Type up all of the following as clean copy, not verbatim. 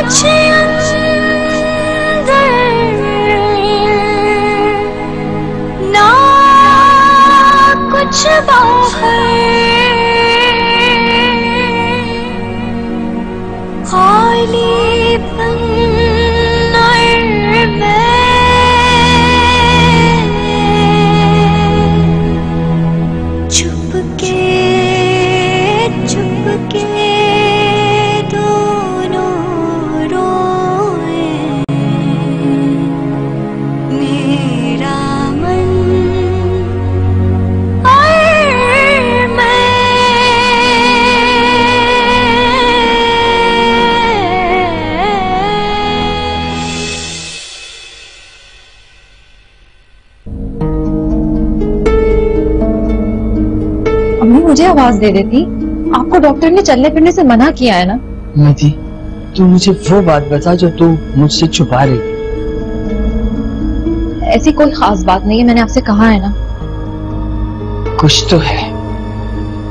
कुछ अंदर ना कुछ बाहर, खालीपन और मैं चुपके चुपके दोनों रोए, मेरा मन और मैं। अम्मी मुझे आवाज दे देती, आपको डॉक्टर ने चलने फिरने से मना किया है ना। मधी, तू मुझे वो बात बता जो तू मुझसे छुपा रही। ऐसी कोई खास बात नहीं है, मैंने आपसे कहा है ना। कुछ तो है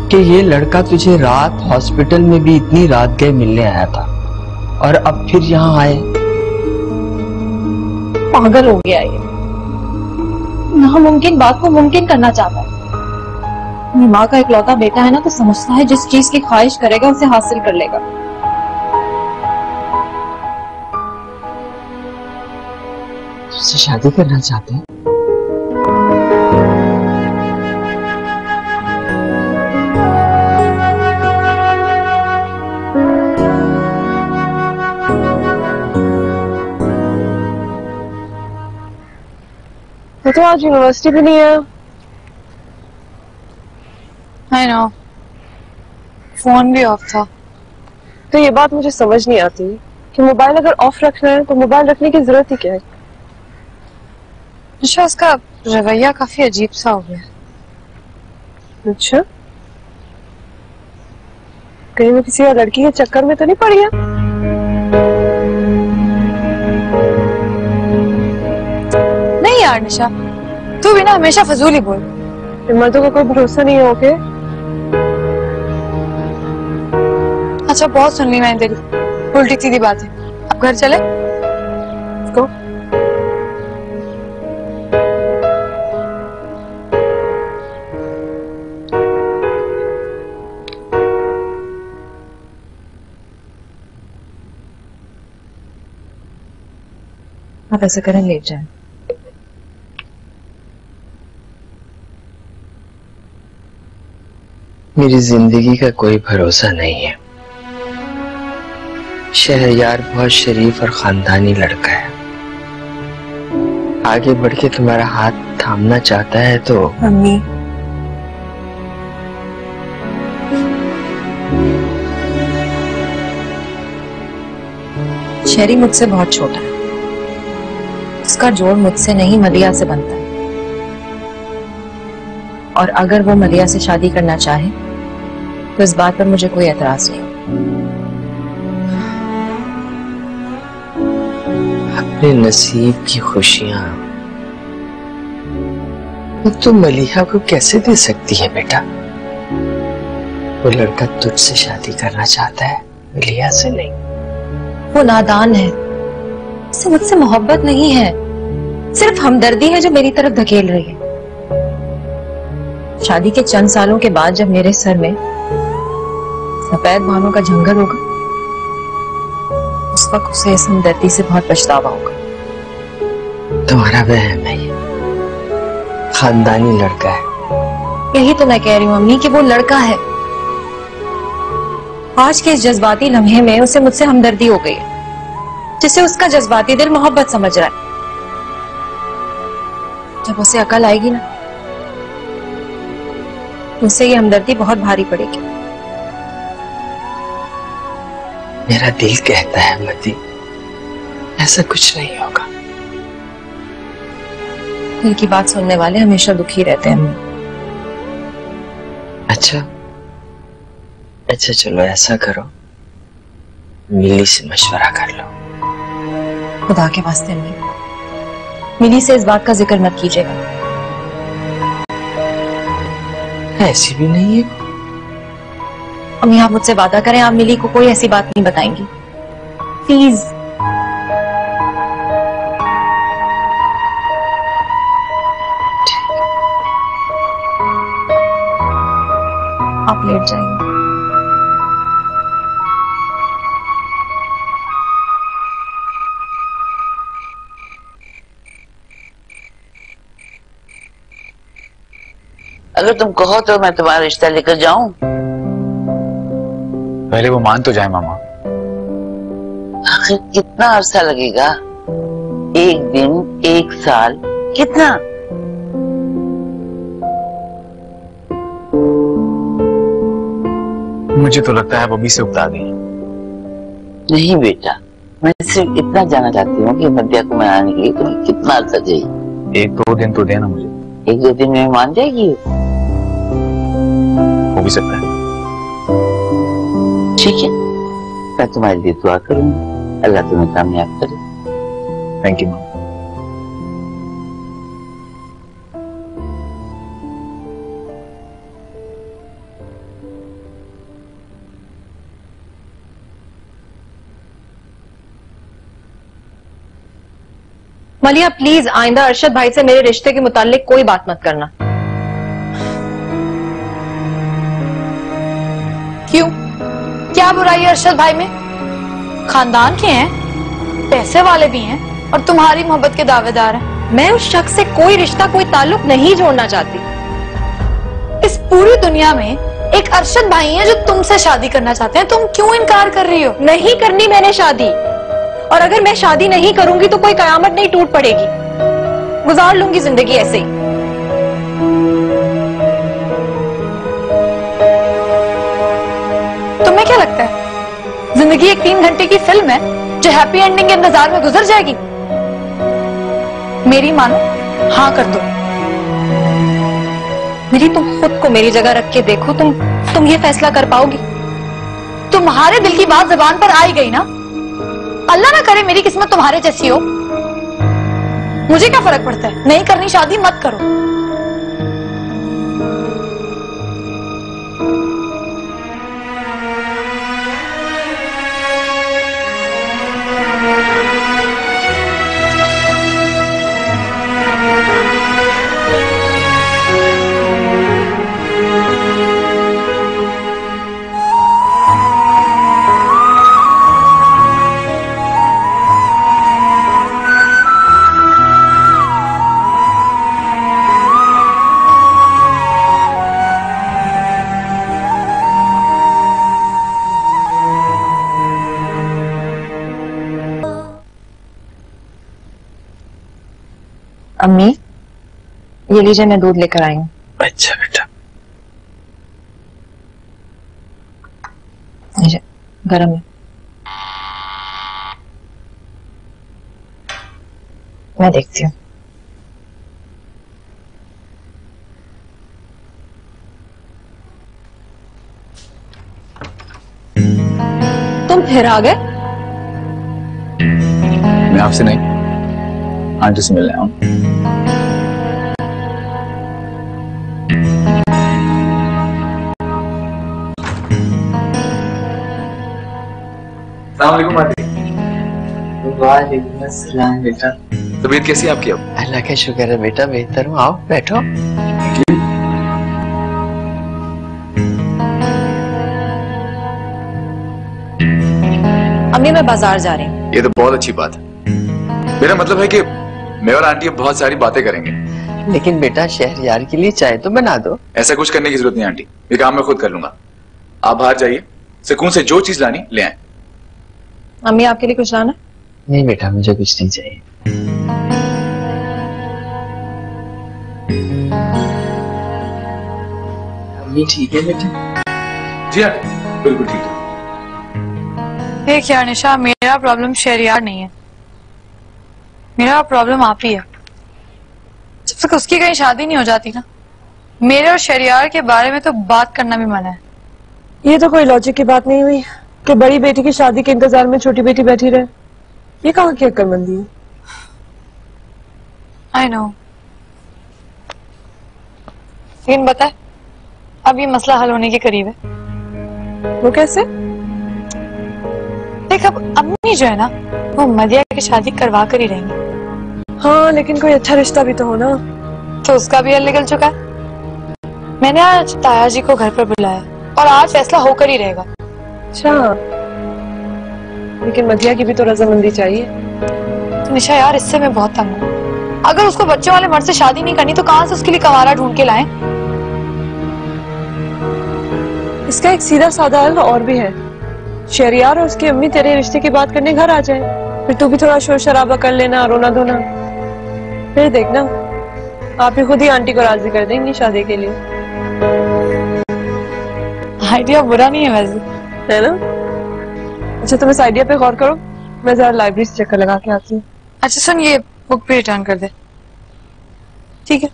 कि ये लड़का तुझे रात हॉस्पिटल में भी इतनी रात गए मिलने आया था और अब फिर यहाँ आए। पागल हो गया ये, नामुमकिन बात को मुमकिन करना चाहता है। अपनी माँ का इकलौता बेटा है ना, तो समझता है जिस चीज की ख्वाहिश करेगा उसे हासिल कर लेगा। तुझसे शादी करना चाहते हैं? तो आज यूनिवर्सिटी भी नहीं है। I know, फोन भी ऑफ था। तो ये बात मुझे समझ नहीं आती कि मोबाइल अगर ऑफ रखना है तो मोबाइल रखने की जरूरत ही क्या है। अच्छा, उसका रवैया काफी अजीब सा हो गया। अच्छा, कहीं मैं किसी और लड़की के चक्कर में तो नहीं पड़ गया? नहीं यार निशा, तू भी ना हमेशा फजूल ही बोल। मर्दों का कोई भरोसा नहीं है। ओके अच्छा, बहुत सुन ली मैंने तेरी उल्टी सीधी बातें, अब घर चले। को आप ऐसा करें, लेट जाए। मेरी जिंदगी का कोई भरोसा नहीं है। शहरयार बहुत शरीफ और खानदानी लड़का है, आगे बढ़ के तुम्हारा हाथ थामना चाहता है तो। मम्मी, शेरी मुझसे बहुत छोटा है, उसका जोड़ मुझसे नहीं मलिया से बनता है। और अगर वो मलिया से शादी करना चाहे तो इस बात पर मुझे कोई एतराज नहीं। अपने नसीब की खुशियां तो मलिहा को कैसे दे सकती है बेटा? वो लड़का तुझसे शादी करना चाहता है, मलिहा से नहीं। वो नादान है, उसे मुझसे मोहब्बत नहीं है, सिर्फ हमदर्दी है जो मेरी तरफ धकेल रही है। शादी के चंद सालों के बाद जब मेरे सर में सफेद बालों का जंगल होगा, उस वक्त उसे इस हमदर्दी से बहुत पछतावा होगा। तुम्हारा वहम है, ये खानदानी लड़का है। यही तो मैं कह रही हूँ अम्मी कि वो लड़का है। आज के इस जज्बाती लम्हे में उसे मुझसे हमदर्दी हो गई है, जिसे उसका जज्बाती दिल मोहब्बत समझ रहा है। जब उसे अकल आएगी ना, उसे ये हमदर्दी बहुत भारी पड़ेगी। मेरा दिल कहता है मती, ऐसा कुछ नहीं होगा। दिल की बात सुनने वाले हमेशा दुखी रहते हैं। अच्छा अच्छा, चलो ऐसा करो, मिली से मशवरा कर लो। खुदा के वास्ते नहीं, मिली से इस बात का जिक्र मत कीजिएगा। ऐसी भी नहीं है। अम्मी, आप मुझसे वादा करें, आप मिली को कोई ऐसी बात नहीं बताएंगी। प्लीज। आप लेट जाइए। अगर तुम कहो तो मैं तुम्हारा रिश्ता लेकर जाऊं। पहले वो मान तो जाए मामा। आखिर कितना अरसा लगेगा? एक दिन, एक साल, कितना? मुझे तो लगता है वो भी से उकता गई। नहीं बेटा, मैं सिर्फ इतना जानना चाहती हूँ कि मध्या को मनाने के लिए तुम्हें कितना अरसा चाहिए। 1-2 दिन तो देना मुझे। 1-2 दिन में मान जाएगी? हो भी सकता है। ठीक है, मैं तुम्हारे लिए दुआ करूंगा, अल्लाह तुम्हें कामयाब करे। थैंक यू मामा। मलिया प्लीज आइंदा अरशद भाई से मेरे रिश्ते के मुताल्लिक कोई बात मत करना। क्यों? क्या बुराई है अरशद भाई में? खानदान के हैं, पैसे वाले भी हैं और तुम्हारी मोहब्बत के दावेदार हैं। मैं उस शख्स से कोई रिश्ता, कोई ताल्लुक नहीं जोड़ना चाहती। इस पूरी दुनिया में एक अरशद भाई है जो तुमसे शादी करना चाहते हैं, तुम क्यों इनकार कर रही हो? नहीं करनी मैंने शादी, और अगर मैं शादी नहीं करूंगी तो कोई कयामत नहीं टूट पड़ेगी। गुजार लूंगी जिंदगी ऐसे ही। तुम्हें क्या लगता है जिंदगी एक 3 घंटे की फिल्म है जो हैप्पी एंडिंग के इंतजार में गुजर जाएगी? मेरी मानो, हाँ कर दो। मेरी तुम खुद को मेरी जगह रख के देखो, तुम ये फैसला कर पाओगी? तुम्हारे दिल की बात जुबान पर आई गई ना, अल्लाह ना करे मेरी किस्मत तुम्हारे जैसी हो। मुझे क्या फर्क पड़ता है? नहीं करनी शादी मत करो। अम्मी ये लीजिए, मैं दूध लेकर आई हूँ। अच्छा बेटा। लीजिए, गरम है। मैं देखती हूँ। तुम फिर आ गए? मैं आपसे नहीं, आंटी से मिलने आऊं। अस्सलामुअलैकुम आंटी। वालेकुम अस्सलाम बेटा। तबीयत कैसी है आपकी अब? अल्लाह का शुक्र है बेटा, बेहतर हूँ। आओ बैठो। अम्मी मैं बाजार जा रही हूँ। ये तो बहुत अच्छी बात है। मेरा मतलब है कि मैं और आंटी अब बहुत सारी बातें करेंगे। लेकिन बेटा शहरयार के लिए चाय तो बना दो। ऐसा कुछ करने की जरूरत नहीं आंटी, ये काम मैं खुद कर लूंगा। आप बाहर जाइए, सुकून से जो चीज लानी ले आए। अम्मी आपके लिए कुछ लाना? नहीं बेटा, मुझे कुछ नहीं चाहिए। अम्मी ठीक है बेटा? जी आंटी, बिल्कुल ठीक है। देख यार निशा, मेरा प्रॉब्लम शहरियार नहीं है, मेरा प्रॉब्लम आप ही है। जब तक उसकी कहीं शादी नहीं हो जाती ना, मेरे और शहरियार के बारे में तो बात करना भी मना है। ये तो कोई लॉजिक की बात नहीं हुई कि बड़ी बेटी की शादी के इंतजार में छोटी बेटी बैठी रहे। ये कहाँ की अक्लमंदी है? आई नो, लेकिन बता, अब ये मसला हल होने के करीब है। वो कैसे? देख अब अम्मी जो है ना वो मदिया की शादी करवा कर ही रहेंगी। हाँ लेकिन कोई अच्छा रिश्ता भी तो हो ना। तो उसका भी हल निकल चुका है। मैंने आज ताया जी को घर पर बुलाया और आज फैसला होकर ही रहेगा। अच्छा लेकिन मदिया की भी तो रजामंदी चाहिए। तो निशा यार इससे मैं बहुत तंग हूँ। अगर उसको बच्चों वाले मर्द से शादी नहीं करनी तो कहां से उसके लिए कंवारा ढूंढ के लाएं? इसका एक सीधा साधा हल और भी है। शहरियार और उसकी अम्मी तेरे रिश्ते की बात करने घर आ जाए, फिर तू भी थोड़ा शोर शराबा कर लेना, रोना धोना, फिर देखना आप ही खुद ही आंटी को राजी कर देंगी शादी के लिए। आइडिया बुरा नहीं है वैसे, है ना? अच्छा तुम इस आइडिया पे गौर करो, मैं जरा लाइब्रेरी से चक्कर लगा के आती हूँ। अच्छा सुन ये बुक भी रिटर्न कर दे। ठीक है।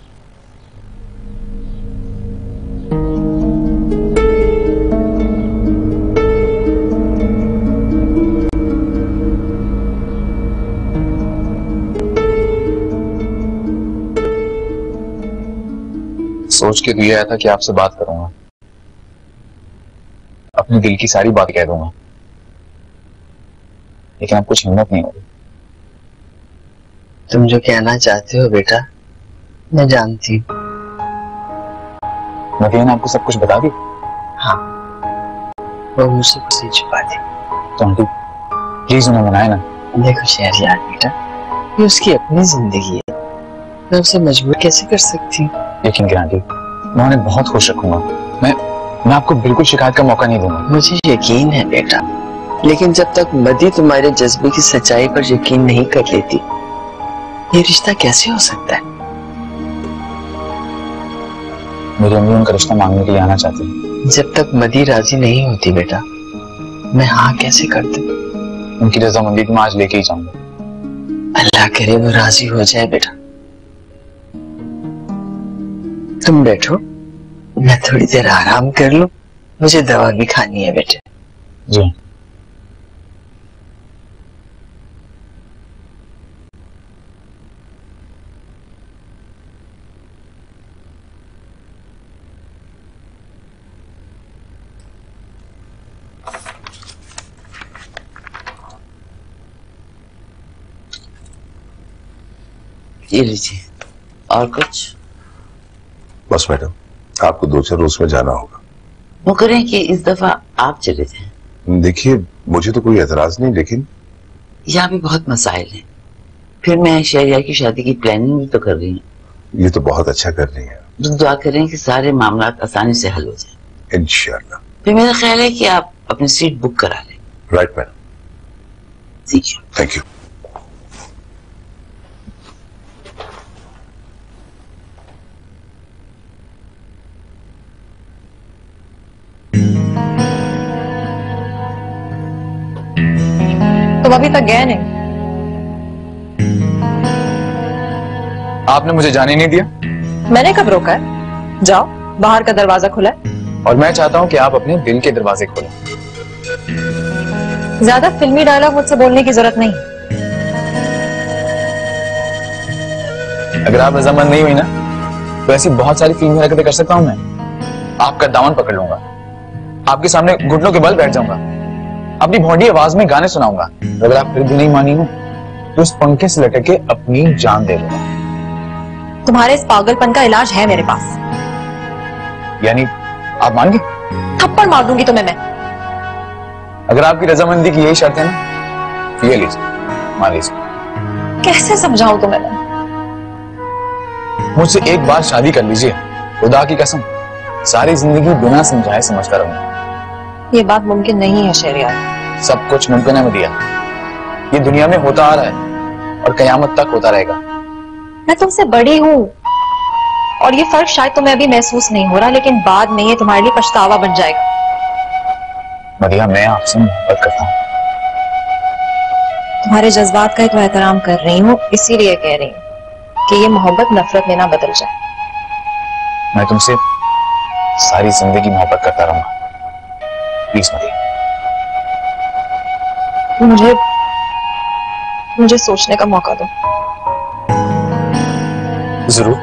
सोच के दिया आया था कि आपसे बात करूंगा, अपने दिल की सारी बात कह दूंगा, लेकिन अब कुछ हिम्मत नहीं हो रही। तुम जो कहना चाहते हो बेटा मैं जानती हूँ। मदिया ने आपको सब कुछ बता दी? हाँ वो मुझसे कुछ नहीं छुपा दी। तो आंटी प्लीज उन्हें मनाए ना। देखो शहरियार बेटा ये उसकी अपनी जिंदगी है, मैं उसे मजबूर कैसे कर सकती हूँ। यकीन करें आंटी मैं उन्हें बहुत खुश रखूंगा। मैं आपको बिल्कुल शिकायत का मौका नहीं दूंगा। मुझे यकीन है बेटा, लेकिन जब तक मदी तुम्हारे जज्बे की सच्चाई पर यकीन नहीं कर लेती ये रिश्ता कैसे हो सकता है। मेरी अम्मी उनका रिश्ता मांगने के लिए आना चाहती है। जब तक मदी राजी नहीं होती बेटा मैं हाँ कैसे कर दूं। उनकी रजामंदी मैं आज लेके ही जाऊंगा। अल्लाह करे वो राजी हो जाए बेटा। तुम बैठो मैं थोड़ी देर आराम कर लूं, मुझे दवा भी खानी है बेटे। जी ये लीजिए। और कुछ? बस मैडम आपको 2-4 रोज में जाना होगा। वो करें कि इस दफा आप चले जाएं। देखिए मुझे तो कोई एतराज नहीं, लेकिन यहाँ भी बहुत मसाइल हैं। फिर मैं शहरियार की शादी की प्लानिंग भी तो कर रही हूँ। ये तो बहुत अच्छा कर रही है। तो दुआ करें कि सारे मामला आसानी से हल हो जाए इंशाल्लाह। फिर मेरा ख्याल है कि आप अपनी सीट बुक करा लें। Right madam. ठीक है। Thank you. तुम अभी तक गए नहीं। आपने मुझे जाने नहीं दिया। मैंने कब रोका है? जाओ बाहर का दरवाजा खुला है। और मैं चाहता हूं कि आप अपने दिल के दरवाजे खोलें। ज्यादा फिल्मी डायलॉग मुझसे बोलने की जरूरत नहीं। अगर आप रजामंद नहीं हुई ना तो ऐसी बहुत सारी फिल्मी हरकतें कर सकता हूं मैं। आपका दामन पकड़ लूंगा, आपके सामने घुटनों के बल बैठ जाऊंगा, अपनी भौंडी आवाज में गाने सुनाऊंगा। अगर आप फिर भी नहीं मानी ना तो उस पंखे से लटक के अपनी जान दे दूंगा। तुम्हारे इस पागलपन का इलाज है मेरे पास। यानी आप मान गए? थप्पड़ मार दूंगी तुम्हें मैं। अगर आपकी रजामंदी की यही शर्त है ना तो ये लीजिए, मान लीजिए। कैसे समझाऊं तुम्हें मैं? मुझसे एक बार शादी कर लीजिए, खुदा की कसम सारी जिंदगी बिना समझाए समझता रहूंगा। ये बात मुमकिन नहीं है शहरियार। सब कुछ मुमकिन है मदिया। ये दुनिया में होता आ रहा है और कयामत तक होता रहेगा। मैं तुमसे बड़ी हूँ और ये फर्क शायद तुम्हें अभी महसूस नहीं हो रहा, लेकिन बाद में ये तुम्हारे लिए पछतावा बन जाएगा। मदिया मैं आपसे मोहब्बत करता हूँ। तुम्हारे जज्बात का तो एहतराम कर रही हूँ, इसीलिए कह रही हूँ कि ये मोहब्बत नफरत में ना बदल जाए। मैं तुमसे सारी जिंदगी मोहब्बत करता रहूंगा। प्लीज मदिया। मुझे सोचने का मौका दो। जरूर,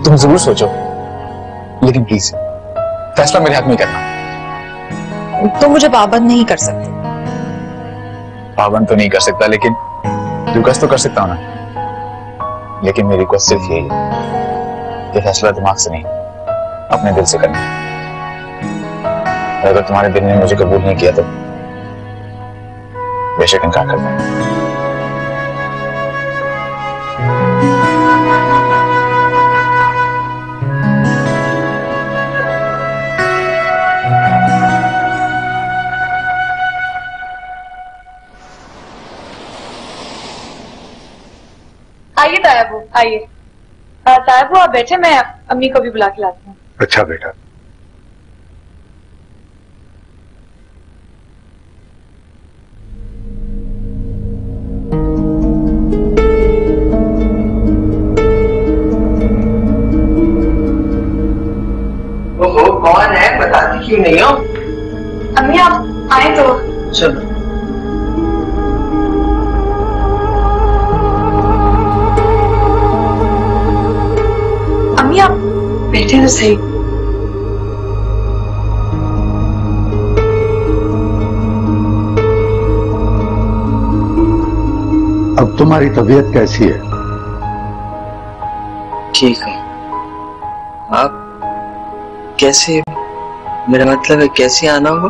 तुम जरूर सोचो, लेकिन प्लीज फैसला मेरे हाथ में करना। तुम मुझे पाबंद नहीं कर सकते। पाबंद तो नहीं कर सकता, लेकिन रिक्वेस्ट तो कर सकता हूँ ना। लेकिन मेरी रिक्वेस्ट सिर्फ यही है कि फैसला दिमाग से नहीं, अपने दिल से करना। और अगर तुम्हारे दिल ने मुझे कबूल नहीं किया तो बेशक इनकार कर दो। आइए तायाबू, आइए। तायाबू आप बैठे, मैं अम्मी को भी बुला के लाती हूँ। अच्छा बेटा। ओहो, कौन है? बताती क्यों नहीं हो? अम्मी आप आए तो। चलो। अम्मी आप बैठे तो सही। अब तुम्हारी तबीयत कैसी है? ठीक हूँ। आप कैसे? मेरा मतलब है कैसे आना होगा?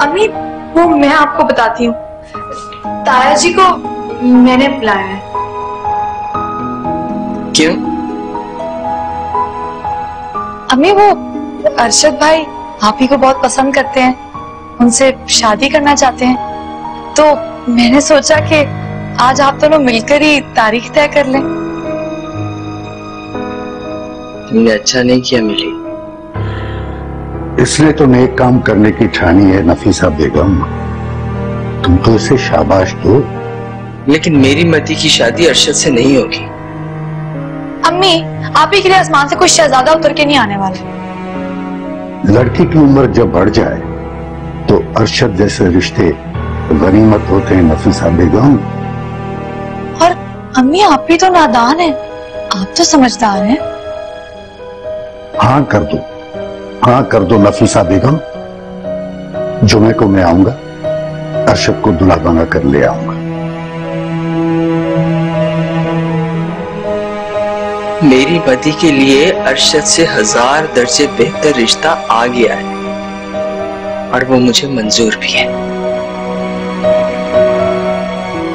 अम्मी वो मैं आपको बताती हूँ, ताया जी को मैंने बुलाया है। क्यों? अम्मी वो अरशद भाई आप ही को बहुत पसंद करते हैं, उनसे शादी करना चाहते हैं, तो मैंने सोचा कि आज आप दोनों मिलकर ही तारीख तय कर लें। तुमने अच्छा नहीं किया मिली। इसलिए तो नेक काम करने की ठानी है नफीसा बेगम। तुम तो इसे शाबाश दो। लेकिन मेरी मती की शादी अरशद से नहीं होगी। अम्मी आप ही के लिए आसमान से कोई शहजादा उतर के नहीं आने वाला। लड़की की उम्र जब बढ़ जाए तो अरशद जैसे रिश्ते गनीमत होते हैं नफीसा बेगम। और अम्मी आप भी तो नादान हैं, आप तो समझदार हैं। हाँ कर दो, हाँ कर दो नफीसा बेगम। जुमे को मैं आऊंगा, अरशद को दुल्हा बना कर ले आऊंगा। मेरी मती के लिए अरशद से 1000 दर्जे बेहतर रिश्ता आ गया है और वो मुझे मंजूर भी है।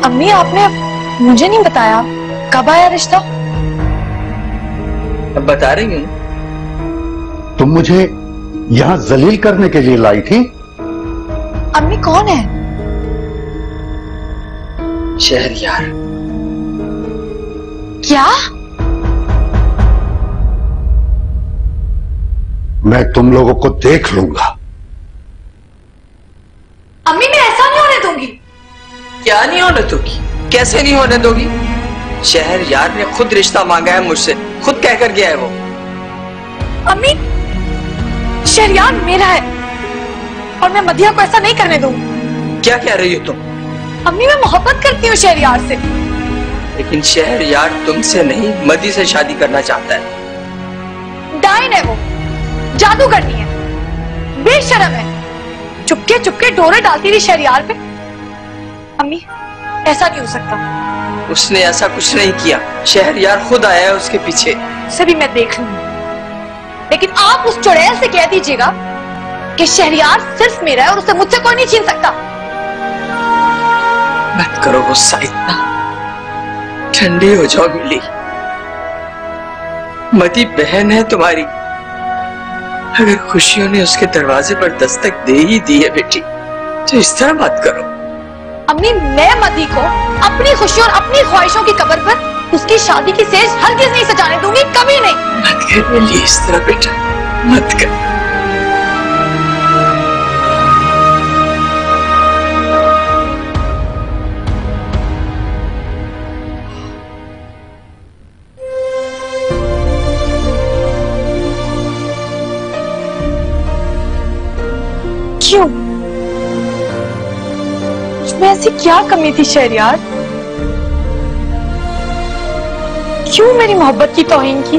अम्मी आपने मुझे नहीं बताया कब आया रिश्ता? अब बता रही हूँ। तुम मुझे यहां जलील करने के लिए लाई थी? अम्मी कौन है? शहरयार। क्या? मैं तुम लोगों को देख लूंगा। अम्मी मैं ऐसा नहीं होने दूंगी। क्या नहीं होने दोगी? कैसे नहीं होने दोगी? शहरयार ने खुद रिश्ता मांगा है मुझसे, खुद कहकर गया है वो। अम्मी शहरयार मेरा है और मैं मदिया को ऐसा नहीं करने दूंगी। क्या कह रही हो तुम? अम्मी मैं मोहब्बत करती हूँ शहरयार से। लेकिन शहरयार तुमसे नहीं मदी से शादी करना चाहता है। डायन है वो, जादू करनी है, बेशरम है, चुपके चुपके डोरे डालती थी शहरयार पे। अम्मी ऐसा नहीं हो सकता। उसने ऐसा कुछ नहीं किया, शहरयार खुद आया है उसके पीछे। उसे भी मैं देख लूंगी, लेकिन आप उस चुड़ैल से कह दीजिएगा कि शहरयार सिर्फ मेरा है और उसे मुझसे कोई नहीं छीन सकता। मत करो गुस्सा इतना, ठंडी हो जाओ मिली। मती बहन है तुम्हारी, अगर खुशियों ने उसके दरवाजे पर दस्तक दे ही दी है बेटी, तो इस तरह मत करो। अम्मी मैं मदी को अपनी खुशी और अपनी ख्वाहिशों की कब्र पर उसकी शादी की सेज हरगिज नहीं सजाने दूंगी, कभी नहीं। मत कर मिली इस तरह बेटा, मत कर। क्यों? उसमें ऐसी क्या कमी थी शहरयार? क्यों मेरी मोहब्बत की तौहीन की?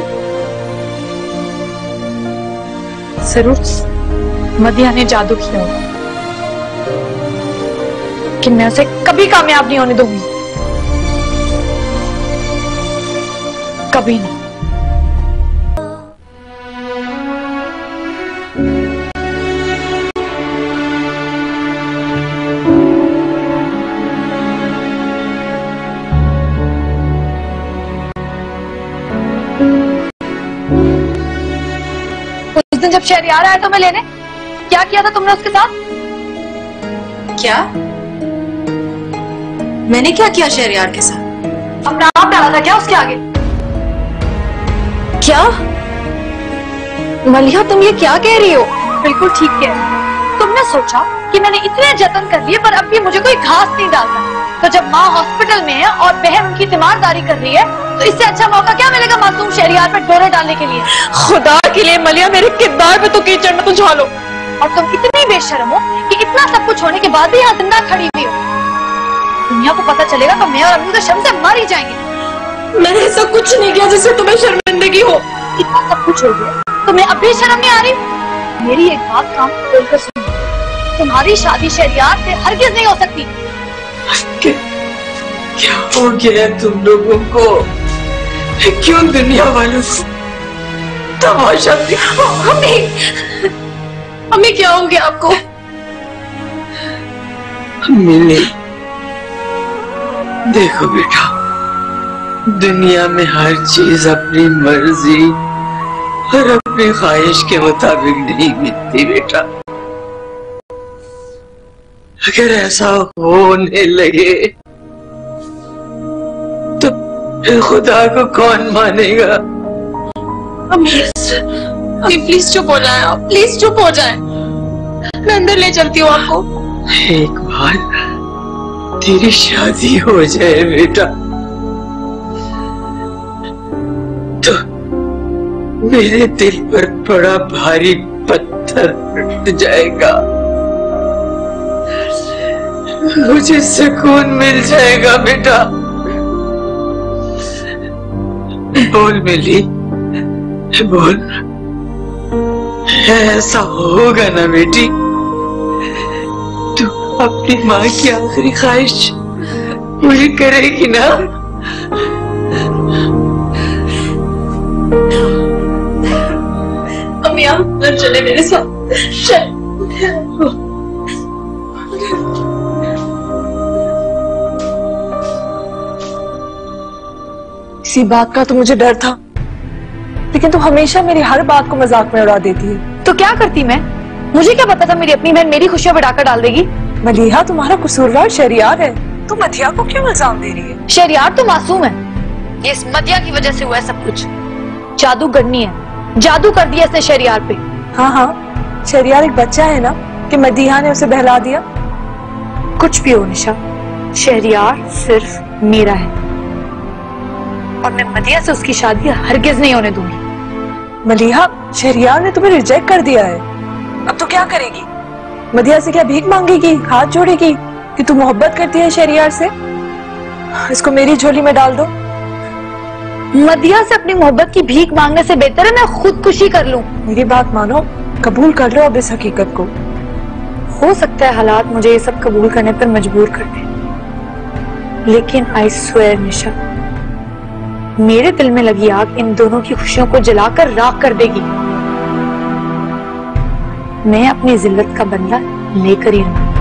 जरूर मदिया ने जादू किया होगा, कि मैं उसे कभी कामयाब नहीं होने दूंगी, कभी नहीं। उस दिन जब शहरयार आया तो मैं लेने, क्या किया था तुमने उसके साथ? क्या? मैंने क्या किया शहरयार के साथ? अपना आप डाला था क्या उसके आगे? क्या? मलिहा तुम ये क्या कह रही हो? बिल्कुल ठीक कह रही हो। तुमने सोचा कि मैंने इतने जतन कर लिए पर अब भी मुझे कोई घास नहीं डालता, तो जब माँ हॉस्पिटल में है और बहन उनकी तीमारदारी कर रही है तो इससे अच्छा मौका क्या मिलेगा मासूम शहरयार पर डोरे डालने के लिए? खुदा के लिए मलिया मेरे किरदार पे तो कीचड़ में तुझा लो। और तुम इतनी बेशर्म हो कि इतना सब कुछ होने के बाद भी यहाँ जिंदा खड़ी हुई हो। दुनिया को पता चलेगा तो मैं और अम्मी तो शर्म से मर ही जाएंगे। मैंने ऐसा कुछ नहीं किया जिससे तुम्हें शर्मिंदगी हो। इतना सब कुछ हो गया तुम्हें अब भी शर्म नहीं आ रही? मेरी एक बात कान खोलकर सुनो, तुम्हारी शादी शहरयार से हरगिज नहीं हो सकती। क्या हो गया तुम लोगों को? क्यों दुनिया वालों को तमाशा दिखाओ? अम्मी क्या हो गया आपको? मिले देखो बेटा, दुनिया में हर चीज अपनी मर्जी और अपनी ख्वाहिश के मुताबिक नहीं मिलती बेटा। अगर ऐसा होने लगे तो फिर खुदा को कौन मानेगा? अम्मी प्लीज चुप हो जाए आप, प्लीज चुप हो जाए। मैं अंदर ले चलती हूँ आपको। एक बार तेरी शादी हो जाए बेटा तो मेरे दिल पर बड़ा भारी पत्थर हट जाएगा, मुझे सुकून मिल जाएगा बेटा। बोल मिली, बोल, ऐसा होगा ना बेटी? तू अपनी माँ की आखिरी ख्वाहिश पूरी करेगी ना? अम्मी आप अंदर चले मेरे साथ, चल। इसी बात का तो मुझे डर था, लेकिन तू हमेशा मेरी हर बात को मजाक में उड़ा देती है। तो क्या करती मैं? मुझे क्या पता था मेरी अपनी बहन मेरी खुशियां बढ़ाकर डाल देगी। मलिहा तुम्हारा कसूरवार शहरयार है, तुम मदिया को क्यों इल्जाम दे रही है? शहरयार तो मासूम है, ये इस मदिया की वजह से हुआ है सब कुछ। जादूगरनी है, जादू कर दिया इसने शहरयार पे। हाँ हाँ, शहरयार एक बच्चा है ना कि मदिया ने उसे बहला दिया। कुछ भी हो निशा, शहरयार सिर्फ मेरा है और मैं मदिया से उसकी शादी हरगिज नहीं होने दूंगी। मलिहा, शहरयार ने तुम्हें रिजेक्ट कर दिया है, अब तो क्या करेगी? मदिया से क्या भीख मांगेगी, हाथ जोड़ेगी कि तू मोहब्बत करती है शहरयार से? इसको मेरी झोली में डाल दो। मदिया से अपनी मोहब्बत की भीख मांगने से बेहतर है मैं खुदकुशी कर लूं। मेरी बात मानो, कबूल कर लो अब इस हकीकत को। हो सकता है हालात मुझे ये सब कबूल करने पर मजबूर कर दें, लेकिन आई स्वेयर निशा, मेरे दिल में लगी आग इन दोनों की खुशियों को जलाकर राख कर देगी। मैं अपनी जिल्लत का बदला लेकर ही रहूंगी।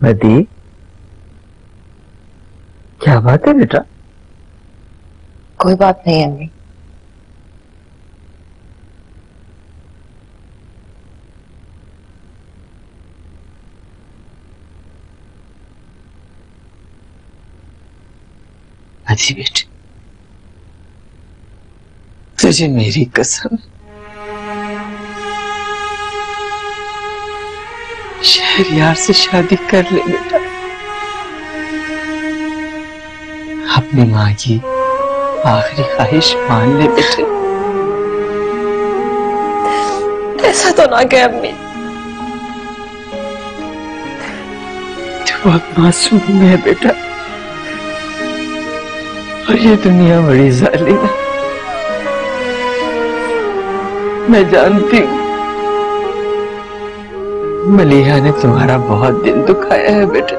मदी, क्या बात है बेटा? कोई बात नहीं अम्मी। मदी बेटी, तुझे मेरी कसम, शहरयार से शादी कर ले बेटा। अपनी माँ की आखिरी ख्वाहिश मान ले बेटे। ऐसा तो ना कहे अम्मी। तू बहुत मासूम है बेटा, और ये दुनिया बड़ी जालिम है। मैं जानती हूँ मलिहा ने तुम्हारा बहुत दिल दुखाया है बेटा।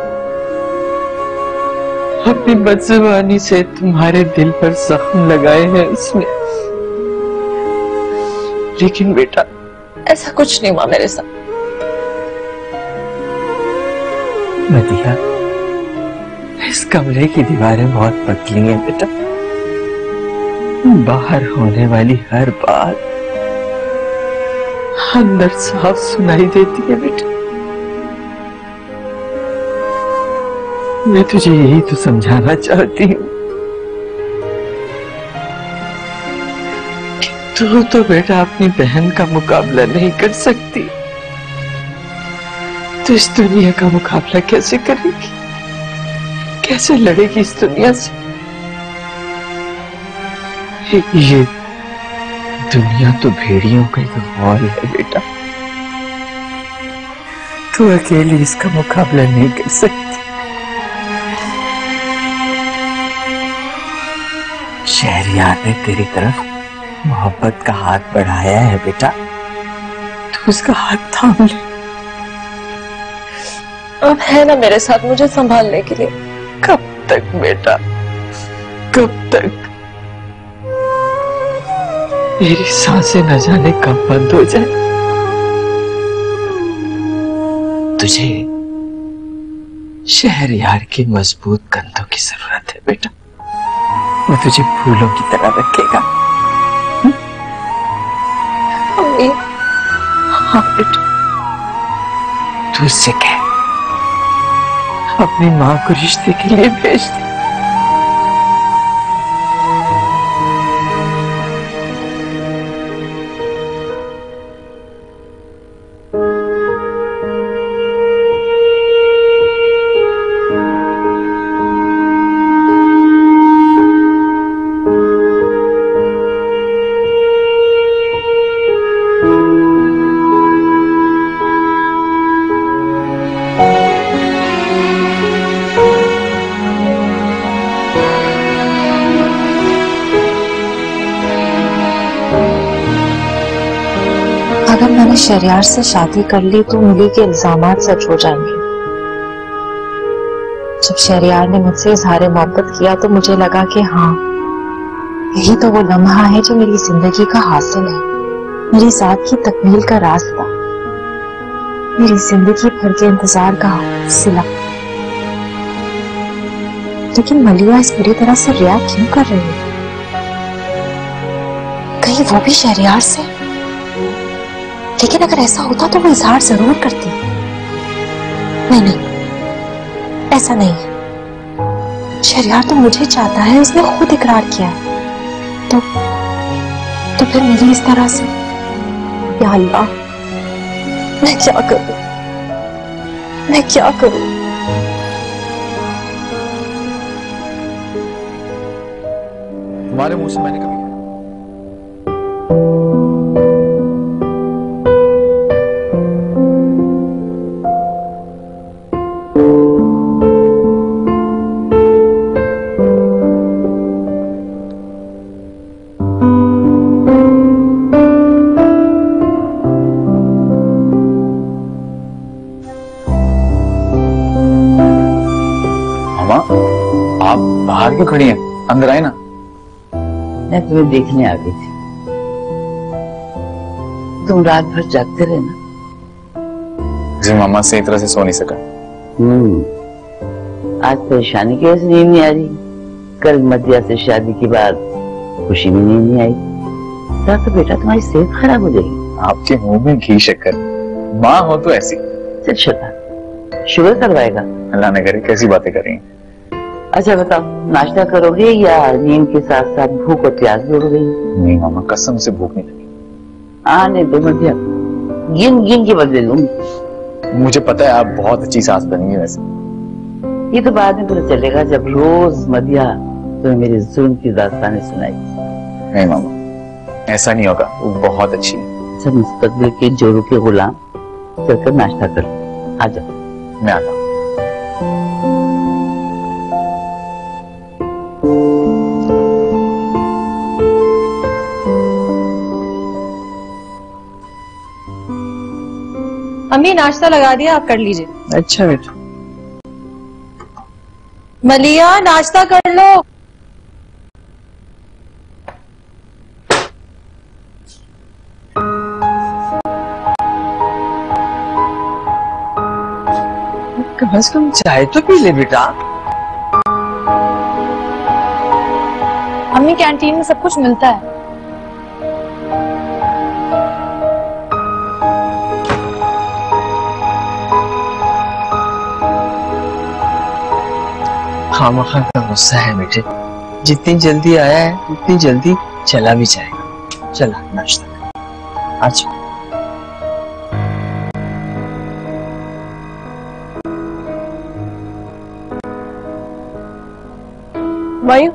अपनी बदजुबानी से तुम्हारे दिल पर जख्म लगाए हैं उसने। लेकिन बेटा ऐसा कुछ नहीं हुआ मेरे साथ। मदिहा, इस कमरे की दीवारें बहुत पतली हैं बेटा। बाहर होने वाली हर बात अंदर साफ सुनाई देती है बेटा। मैं तुझे यही तो समझाना चाहती हूँ कि तू तो बेटा अपनी बहन का मुकाबला नहीं कर सकती, तो इस दुनिया का मुकाबला कैसे करेगी? कैसे लड़ेगी इस दुनिया से? ये दुनिया तो भेड़ियों का एक वॉल है बेटा। तू अकेली इसका मुकाबला नहीं कर सकती। शहरयार ने तेरी तरफ मोहब्बत का हाथ बढ़ाया है बेटा, तू उसका हाथ थाम ले। अब है ना मेरे साथ मुझे संभालने के लिए। कब तक बेटा, कब तक? मेरी सांसें न जाने कब बंद हो जाए। तुझे शहरयार के मजबूत कंधों की जरूरत है बेटा। वो तुझे फूलों की तरह रखेगा। अम्मी। हाँ बेटा, तू उससे कह अपनी माँ को रिश्ते के लिए भेज दे। अगर मैंने शहरयार से शादी कर ली तो मिली के इल्जामात सच हो जाएंगे। जब शहरयार ने मुझसे इजहार मोहब्बत किया तो मुझे लगा कि हाँ, यही तो वो लम्हा है जो मेरी जिंदगी का हासिल है, मेरी जात की तकमील का रास्ता, मेरी जिंदगी भर के इंतजार का सिला। लेकिन मलिहा इस बुरी तरह से रिया क्यों कर रही है? कहीं वो भी शहरयार से? लेकिन अगर ऐसा होता तो वो इजहार जरूर करती। नहीं नहीं, ऐसा नहीं है। शहरयार तो मुझे चाहता है, उसने खुद इकरार किया है। तो फिर मेरी इस तरह से, या अल्लाह, मैं क्या करूं? मैं क्या करूं? तुम्हारे मुंह से मैंने कभी बाहर क्यों खड़ी हैं? अंदर आए ना। मैं तुम्हें देखने आ गई थी। तुम रात भर जागते रहे ना? जी मामा, सही तरह से सो नहीं सका। आज परेशानी की वजह से नींद नहीं आ रही। कल मदिया से शादी के बाद खुशी में नींद नहीं आई। तो बेटा तुम्हारी सेहत खराब हो जाएगी। आपके मुंह में घी शक्कर, माँ हो तो ऐसी। चल शता, शुगर करवाएगा? अल्लाह ने करे, कैसी बातें कर रही हैं। अच्छा बताओ, नाश्ता करोगे या नींद के साथ साथ भूख और प्यास भी हो गई? नहीं मामा, कसम से भूख नहीं लगी। आने दो मदिया, गिन गिन के बदले लूंगी। मुझे पता है आप बहुत अच्छी सास बनेंगी वैसे। ये तो बाद में पता चलेगा जब रोज मदिया तो मेरी जुल्म की दास्तानें सुनाई। नहीं मामा, ऐसा नहीं होगा, वो बहुत अच्छी है। सब मुस्तकबिल के जोरों के गुलाम, चलकर नाश्ता कर। आ जाओ। मैं आता हूँ। अम्मी नाश्ता लगा दिया, आप कर लीजिए। अच्छा बेटा। मलिया नाश्ता कर लो। कम से कम चाय तो पी ले बेटा। अम्मी कैंटीन में सब कुछ मिलता है। खामखा का गुस्सा है बेटे, जितनी जल्दी आया है उतनी जल्दी चला भी जाएगा। चला नाश्ता कर। अच्छा मायू,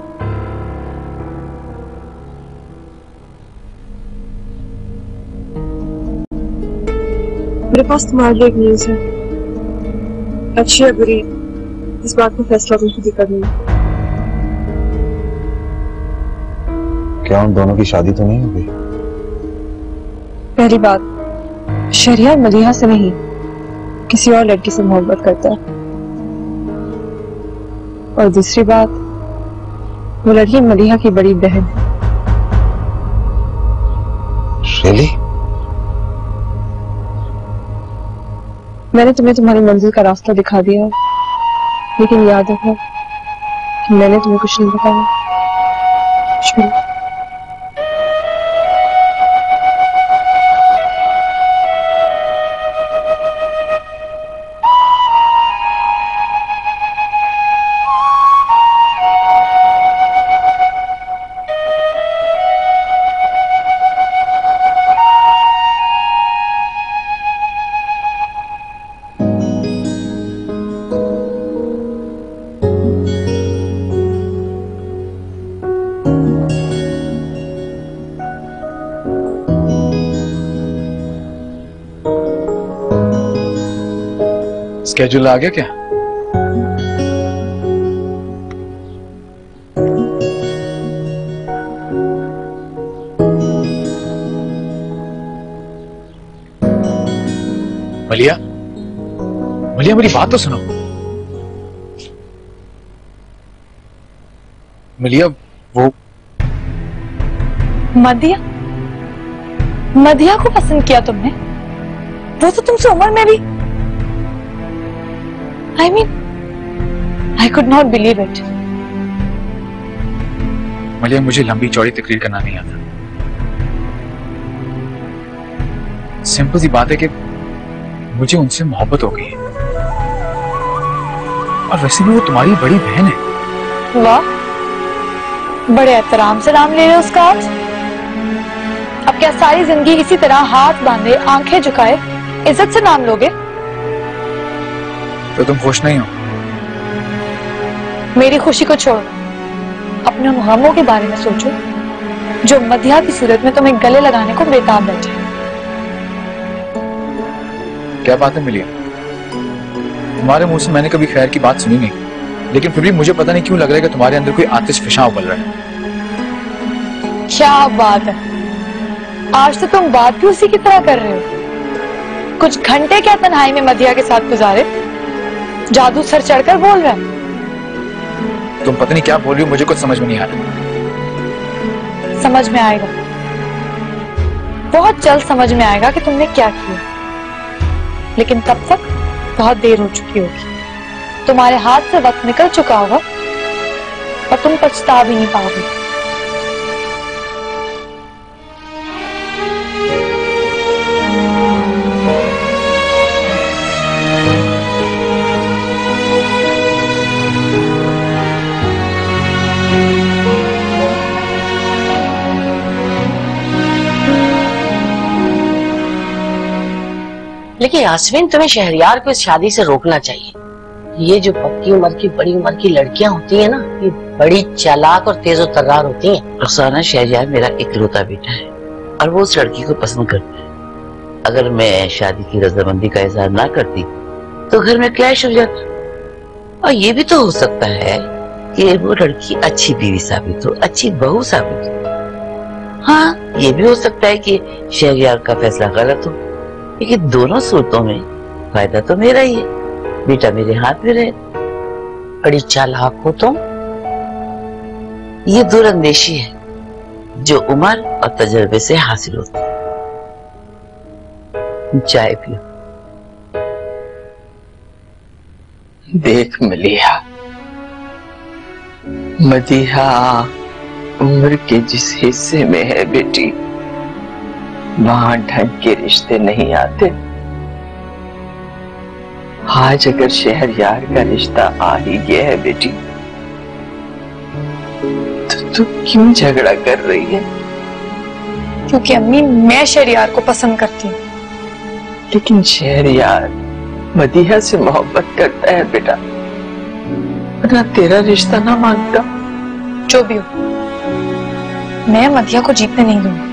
मेरे पास तुम्हारे लिए एक न्यूज़ है, अच्छी या बुरी, इस बात का फैसला तुम खुद ही करनी है। क्या उन दोनों की शादी तो नहीं हो गई? पहली बात, शरिया मलिहा से नहीं, किसी और लड़की से मोहब्बत करता है। और दूसरी बात, वो लड़की मलिहा की बड़ी बहन है। Really? मैंने तुम्हें तुम्हारी मंजिल का रास्ता दिखा दिया, लेकिन याद रखो कि मैंने तुम्हें कुछ नहीं बताया। शुरू। स्केड्यूल आ गया क्या? मलिया, मलिया मेरी बात तो सुनो। मलिया वो मदिया, मदिया को पसंद किया तुमने? वो तो तुमसे उम्र में भी। I mean, I could not believe it. मलिया मुझे लंबी चौड़ी तकरीर करना नहीं आता। सिंपल सी बात है कि मुझे उनसे मोहब्बत हो गई है, और वैसे भी वो तुम्हारी बड़ी बहन है। वाह, बड़े एहतराम से नाम ले रहे हो उसका आज। अब क्या सारी जिंदगी इसी तरह हाथ बांधे आंखें झुकाए इज्जत से नाम लोगे? तो तुम खुश नहीं हो? मेरी खुशी को छोड़ो, अपने उन गमों के बारे में सोचो जो मदिया की सूरत में तुम्हें गले लगाने को बेताब बैठे। क्या बात है मिलिया, तुम्हारे मुंह से मैंने कभी खैर की बात सुनी नहीं, लेकिन फिर भी मुझे पता नहीं क्यों लग रहा है कि तुम्हारे अंदर कोई आतिश फिशा उबल रहा है। क्या बात है, आज तो तुम बात भी उसी की तरह कर रहे हो। कुछ घंटे क्या तन्हाई में मदिया के साथ गुजारे, जादू सर चढ़कर बोल रहा है। तुम पता नहीं क्या बोल रही हो, मुझे कुछ समझ में नहीं आ रहा। समझ में आएगा, बहुत जल्द समझ में आएगा कि तुमने क्या किया, लेकिन तब तक बहुत देर हो चुकी होगी। तुम्हारे हाथ से वक्त निकल चुका होगा और तुम पछता भी नहीं पाओगे। लेकिन यास्मीन तुम्हें शहरयार को इस शादी से रोकना चाहिए। ये जो पक्की उम्र की बड़ी उम्र की लड़कियां होती है ना, ये बड़ी चालाक और तेज तर्रार होती हैं। रुखसाना, शहरयार मेरा इकलौता बेटा है और वो उस लड़की को पसंद करता है। अगर मैं शादी की रजामंदी का इजहार ना करती तो घर में क्लैश हो जाता। और ये भी तो हो सकता है कि वो लड़की अच्छी बीवी साबित हो, अच्छी बहू साबित हो। हाँ, ये भी हो सकता है कि शहरयार का फैसला गलत हो, लेकिन दोनों सूरतों में फायदा तो मेरा ही है। बेटा मेरे हाथ में रहे। बड़ी चालाक हो तुम। ये दूरअंदेशी है जो उम्र और तजर्बे से हासिल होती है। चाय पियो। देख मलिहा, मदीहा उम्र के जिस हिस्से में है बेटी, वहां ढंग के रिश्ते नहीं आते। आज अगर शहरयार का रिश्ता आ ही गया है बेटी, तो तू क्यों झगड़ा कर रही है? क्योंकि अम्मी, मैं शहरयार को पसंद करती हूँ। लेकिन शहरयार मदीहा से मोहब्बत करता है बेटा, वरना तेरा रिश्ता ना मांगता। जो भी हो, मैं मदिया को जीतने नहीं दूंगी।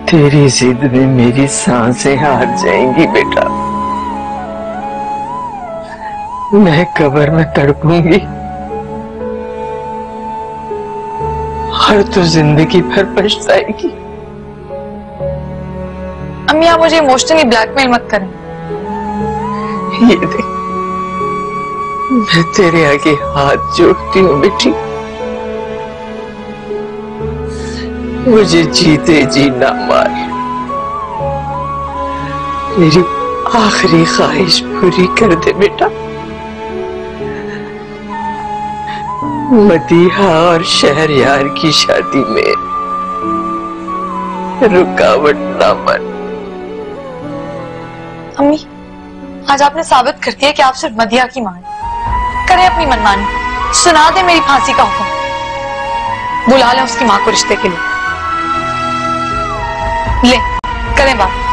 तेरी जिद में मेरी सांसें हार जाएंगी बेटा। मैं कब्र में तड़पूंगी और तू जिंदगी भर पछताएगी। अम्मी, आप मुझे इमोशनली ब्लैकमेल मत करें। ये देख, मैं तेरे आगे हाथ जोड़ती हूँ बेटी, मुझे जीते जी ना मार। मेरी आखिरी ख्वाहिश पूरी कर दे बेटा। मदीहा और शहरयार की शादी में रुकावट ना बन। अम्मी, आज आपने साबित कर दिया कि आप सिर्फ मदिया की मां हैं। करें अपनी मनमानी, सुना दे मेरी फांसी का हुक्म, बुला लें उसकी मां को रिश्ते के लिए। ले, करें बात।